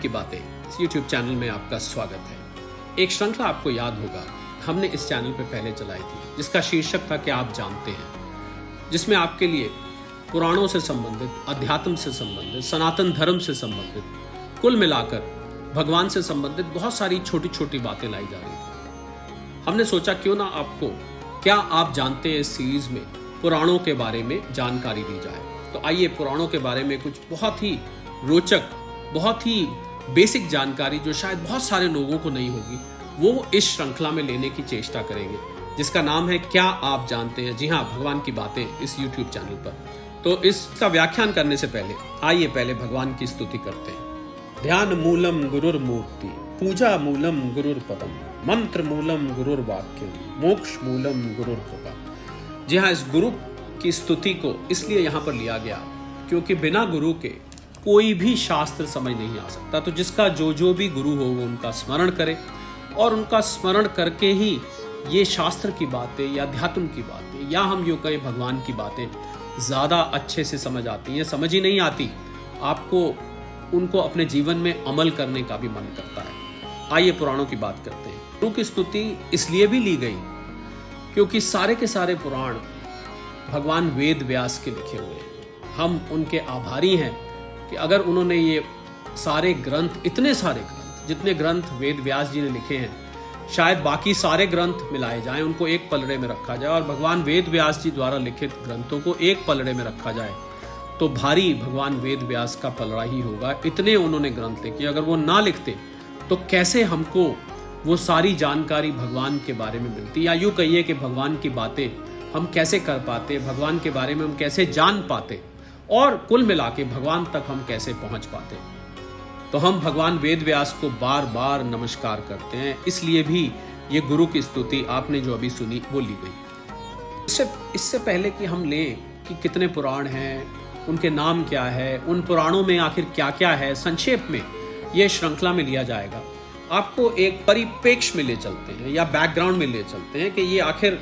की बातें इस YouTube चैनल में आपका स्वागत है। एक श्रृंखला आपको याद होगा, हमने इस चैनल पे पहले चलाई थी जिसका शीर्षक था कि आप जानते हैं, जिसमें आपके लिए पुराणों से संबंधित, अध्यात्म से संबंधित, सनातन धर्म से संबंधित, कुल मिलाकर भगवान से संबंधित बहुत सारी छोटी छोटी बातें लाई जा रही थी। हमने सोचा क्यों ना आपको क्या आप जानते हैं इस सीरीज में पुराणों के बारे में जानकारी दी जाए। तो आइए पुराणों के बारे में कुछ बहुत ही रोचक, बहुत ही बेसिक जानकारी जो शायद बहुत सारे लोगों को नहीं होगी, वो इस श्रृंखला में लेने की चेष्टा करेंगे, जिसका नाम है क्या आप जानते हैं। जी हाँ, भगवान की बातें इस YouTube चैनल पर। तो इसका व्याख्यान करने से पहले आइए पहले भगवान की स्तुति करते हैं। ध्यान मूलम गुरुर्मूर्ति, पूजा मूलम गुरुर्पदम, मंत्र मूलम गुरुर्वाक्यम, मोक्ष मूलम गुरुर्कृपा। जी हाँ, इस गुरु की स्तुति को इसलिए यहाँ पर लिया गया क्योंकि बिना गुरु के कोई भी शास्त्र समझ नहीं आ सकता। तो जिसका जो भी गुरु हो वो उनका स्मरण करे, और उनका स्मरण करके ही ये शास्त्र की बातें या अध्यात्म की बातें या हम यूँ कहें भगवान की बातें ज़्यादा अच्छे से समझ आती हैं। समझ ही नहीं आती, आपको उनको अपने जीवन में अमल करने का भी मन करता है। आइए पुराणों की बात करते हैं। गुरु की स्तुति इसलिए भी ली गई क्योंकि सारे के सारे पुराण भगवान वेद व्यास के लिखे हुए हैं। हम उनके आभारी हैं कि अगर उन्होंने ये सारे ग्रंथ, इतने सारे ग्रंथ, जितने ग्रंथ वेद व्यास जी ने लिखे हैं, शायद बाकी सारे ग्रंथ मिलाए जाएं, उनको एक पलड़े में रखा जाए और भगवान वेद व्यास जी द्वारा लिखित ग्रंथों को एक पलड़े में रखा जाए तो भारी भगवान वेद व्यास का पलड़ा ही होगा। इतने उन्होंने ग्रंथ लिखे, अगर वो ना लिखते तो कैसे हमको वो सारी जानकारी भगवान के बारे में मिलती, या यूँ कहिए कि भगवान की बातें हम कैसे कर पाते, भगवान के बारे में हम कैसे जान पाते, और कुल मिला के भगवान तक हम कैसे पहुंच पाते। तो हम भगवान वेद व्यास को बार बार नमस्कार करते हैं। इसलिए भी ये गुरु की स्तुति आपने जो अभी सुनी वो ली गई। इससे पहले कि हम लें कि कितने पुराण हैं, उनके नाम क्या है, उन पुराणों में आखिर क्या क्या है, संक्षेप में ये श्रृंखला में लिया जाएगा। आपको एक परिप्रेक्ष्य में ले चलते हैं या बैकग्राउंड में ले चलते हैं कि ये आखिर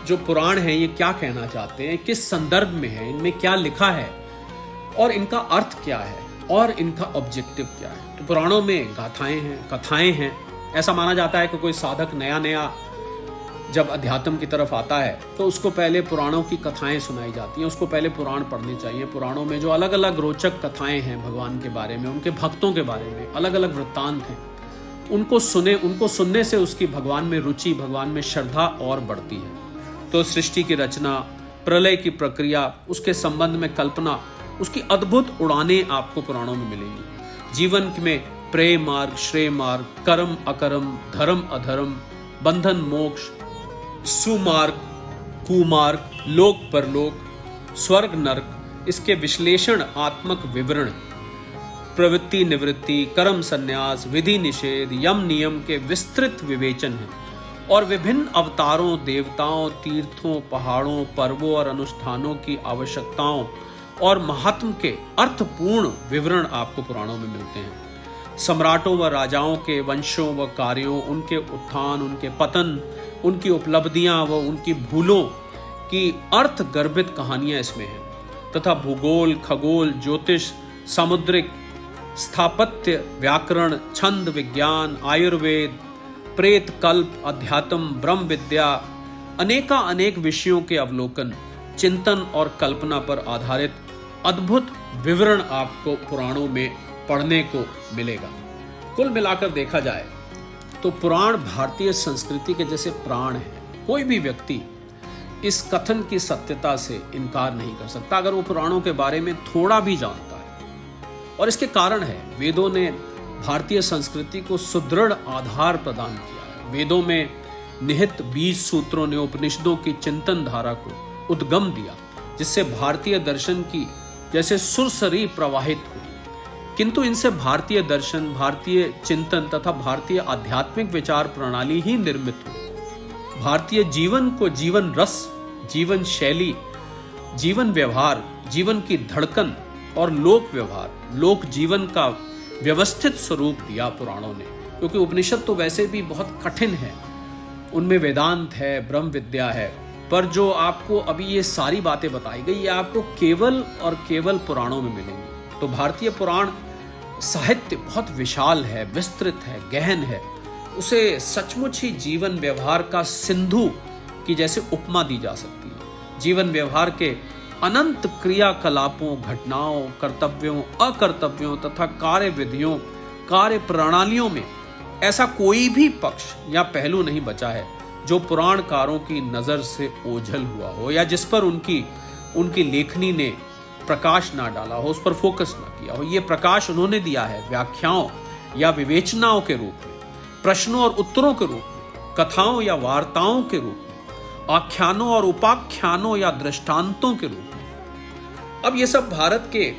जो पुराण है ये क्या कहना चाहते हैं, किस संदर्भ में है, इनमें क्या लिखा है और इनका अर्थ क्या है और इनका ऑब्जेक्टिव क्या है। तो पुराणों में गाथाएं हैं, कथाएं हैं। ऐसा माना जाता है कि कोई साधक नया जब अध्यात्म की तरफ आता है तो उसको पहले पुराणों की कथाएं सुनाई जाती हैं, उसको पहले पुराण पढ़ने चाहिए। पुराणों में जो अलग अलग रोचक कथाएं हैं भगवान के बारे में, उनके भक्तों के बारे में, अलग अलग वृत्तांत हैं, उनको सुनने से उसकी भगवान में रुचि, भगवान में श्रद्धा और बढ़ती है। तो सृष्टि की रचना, प्रलय की प्रक्रिया, उसके संबंध में कल्पना, उसकी अद्भुत उड़ानें आपको पुराणों में मिलेंगी। जीवन में प्रेम मार्ग, श्रेय मार्ग, कर्म अकर्म, धर्म अधर्म, बंधन मोक्ष, सुमार्ग कुमार्ग, लोक परलोक, स्वर्ग नरक, इसके विश्लेषण आत्मक विवरण, प्रवृत्ति निवृत्ति, कर्म संन्यास, विधि निषेध, यम नियम के विस्तृत विवेचन है, और विभिन्न अवतारों, देवताओं, तीर्थों, पहाड़ों, पर्वों और अनुष्ठानों की आवश्यकताओं और महात्म के अर्थपूर्ण विवरण आपको पुराणों में मिलते हैं। सम्राटों व राजाओं के वंशों व कार्यों, उनके उत्थान, उनके पतन, उनकी उपलब्धियां व उनकी भूलों की अर्थ गर्भित कहानियां इसमें हैं, तथा भूगोल, खगोल, ज्योतिष, सामुद्रिक, स्थापत्य, व्याकरण, छंद, विज्ञान, आयुर्वेद, प्रेत, कल्प, अध्यात्म, ब्रह्म विद्या, अनेक विषयों के अवलोकन, चिंतन और कल्पना पर आधारित अद्भुत विवरण आपको पुराणों में पढ़ने को मिलेगा। कुल मिलाकर देखा जाए तो पुराण भारतीय संस्कृति के जैसे प्राण हैं। कोई भी व्यक्ति इस कथन की सत्यता से इनकार नहीं कर सकता अगर वो पुराणों के बारे में थोड़ा भी जानता है। और इसके कारण है, वेदों ने भारतीय संस्कृति को सुदृढ़ आधार प्रदान किया है। वेदों में निहित 20 सूत्रों ने उपनिषदों की चिंतन धारा को उद्गम दिया, जिससे भारतीय दर्शन की जैसे सुरसरी प्रवाहित हुई। किंतु इनसे भारतीय दर्शन, भारतीय चिंतन तथा भारतीय आध्यात्मिक विचार प्रणाली ही निर्मित हुई। भारतीय जीवन को जीवन रस, जीवन शैली, जीवन व्यवहार, जीवन की धड़कन और लोक व्यवहार, लोक जीवन का व्यवस्थित स्वरूप दिया पुराणों ने। क्योंकि उपनिषद तो वैसे भी बहुत कठिन है, उनमें वेदांत है, ब्रह्म विद्या है, पर जो आपको अभी ये सारी बातें बताई गई ये आपको केवल और केवल पुराणों में मिलेंगी। तो भारतीय पुराण साहित्य बहुत विशाल है, विस्तृत है, गहन है। उसे सचमुच ही जीवन व्यवहार का सिंधु की जैसे उपमा दी जा सकती है। जीवन व्यवहार के अनंत क्रियाकलापों, घटनाओं, कर्तव्यों, अकर्तव्यों तथा कार्य विधियों, कार्य प्रणालियों में ऐसा कोई भी पक्ष या पहलू नहीं बचा है जो पुराणकारों की नजर से ओझल हुआ हो या जिस पर उनकी लेखनी ने प्रकाश ना डाला हो, उस पर फोकस ना किया हो। ये प्रकाश उन्होंने दिया है व्याख्याओं या विवेचनाओं के रूप में, प्रश्नों और उत्तरों के रूप में, कथाओं या वार्ताओं के रूप में, आख्यानों और उपाख्यानों या दृष्टांतों के रूप में। अब ये सब भारत के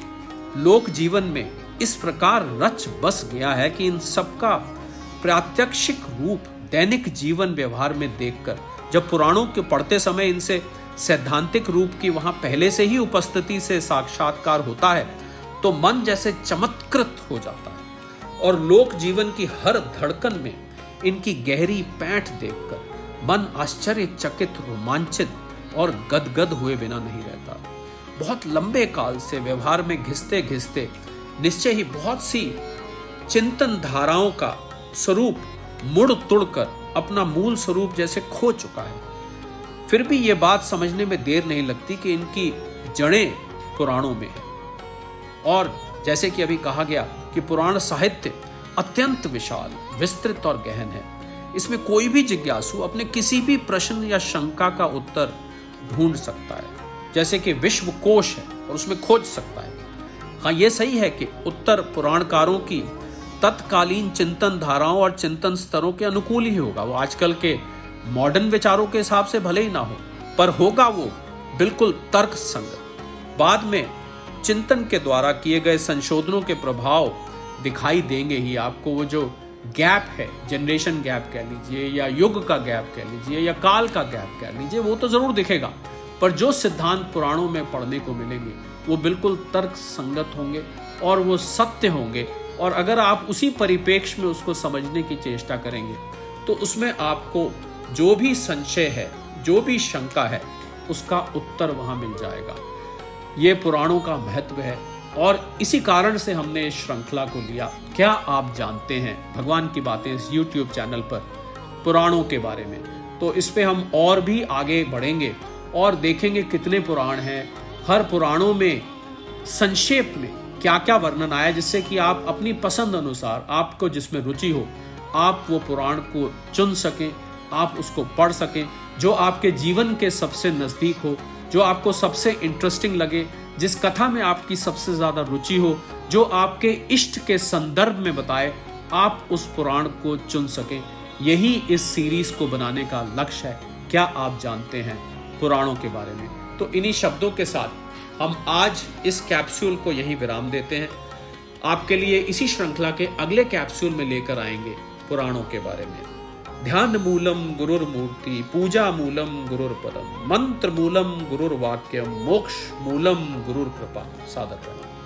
लोक जीवन में इस प्रकार रच बस गया है कि इन सबका प्रात्यक्षिक रूप दैनिक जीवन व्यवहार में देखकर जब पुराणों के पढ़ते समय इनसे सैद्धांतिक रूप की वहां पहले से ही उपस्थिति से साक्षात्कार होता है तो मन जैसे चमत्कृत हो जाता है और लोक जीवन की हर धड़कन में इनकी गहरी पैठ देखकर मन आश्चर्यचकित, रोमांचित और गदगद हुए बिना नहीं रहता। बहुत लंबे काल से व्यवहार में घिसते घिसते निश्चय ही बहुत सी चिंतन धाराओं का स्वरूप मुड़ तुड़कर अपना मूल स्वरूप जैसे खो चुका है। फिर भी ये बात समझने में देर नहीं लगती कि इनकी जड़ें पुराणों में है। और जैसे कि अभी कहा गया कि पुराण साहित्य अत्यंत विशाल, विस्तृत और गहन है। इसमें कोई भी जिज्ञासु अपने किसी भी प्रश्न या शंका का उत्तर ढूंढ सकता है, जैसे कि विश्व कोश है और उसमें खोज सकता है। हाँ, ये सही है कि उत्तर पुराणकारों की तत्कालीन चिंतन धाराओं और चिंतन स्तरों के अनुकूल ही होगा। वो आजकल के मॉडर्न विचारों के हिसाब से भले ही ना हो, पर होगा वो बिल्कुल तर्क संगत। बाद में चिंतन के द्वारा किए गए संशोधनों के प्रभाव दिखाई देंगे ही आपको। वो जो गैप है, जनरेशन गैप कह लीजिए या युग का गैप कह लीजिए या काल का गैप कह लीजिए, वो तो जरूर दिखेगा। पर जो सिद्धांत पुराणों में पढ़ने को मिलेंगे वो बिल्कुल तर्क संगत होंगे और वो सत्य होंगे। और अगर आप उसी परिप्रेक्ष्य में उसको समझने की चेष्टा करेंगे तो उसमें आपको जो भी संशय है, जो भी शंका है, उसका उत्तर वहां मिल जाएगा। ये पुराणों का महत्व है और इसी कारण से हमने इस श्रृंखला को लिया। क्या आप जानते हैं भगवान की बातें इस YouTube चैनल पर पुराणों के बारे में। तो इस पे हम और भी आगे बढ़ेंगे और देखेंगे कितने पुराण हैं, हर पुराणों में संक्षेप में क्या क्या वर्णन आया, जिससे कि आप अपनी पसंद अनुसार, आपको जिसमें रुचि हो, आप वो पुराण को चुन सकें, आप उसको पढ़ सकें जो आपके जीवन के सबसे नज़दीक हो, जो आपको सबसे इंटरेस्टिंग लगे, जिस कथा में आपकी सबसे ज़्यादा रुचि हो, जो आपके इष्ट के संदर्भ में बताए, आप उस पुराण को चुन सकें। यही इस सीरीज को बनाने का लक्ष्य है। क्या आप जानते हैं पुराणों के बारे में। तो इन्हीं शब्दों के साथ हम आज इस कैप्सूल को यहीं विराम देते हैं। आपके लिए इसी श्रृंखला के अगले कैप्सूल में लेकर आएंगे पुराणों के बारे में। ध्यान मूलम गुरुर्मूर्ति, पूजा मूलम गुरुर्पदम, मंत्र मूलम गुरुर्वाक्यम, मोक्ष मूलम गुरुर्कृपा। सादर प्रणाम।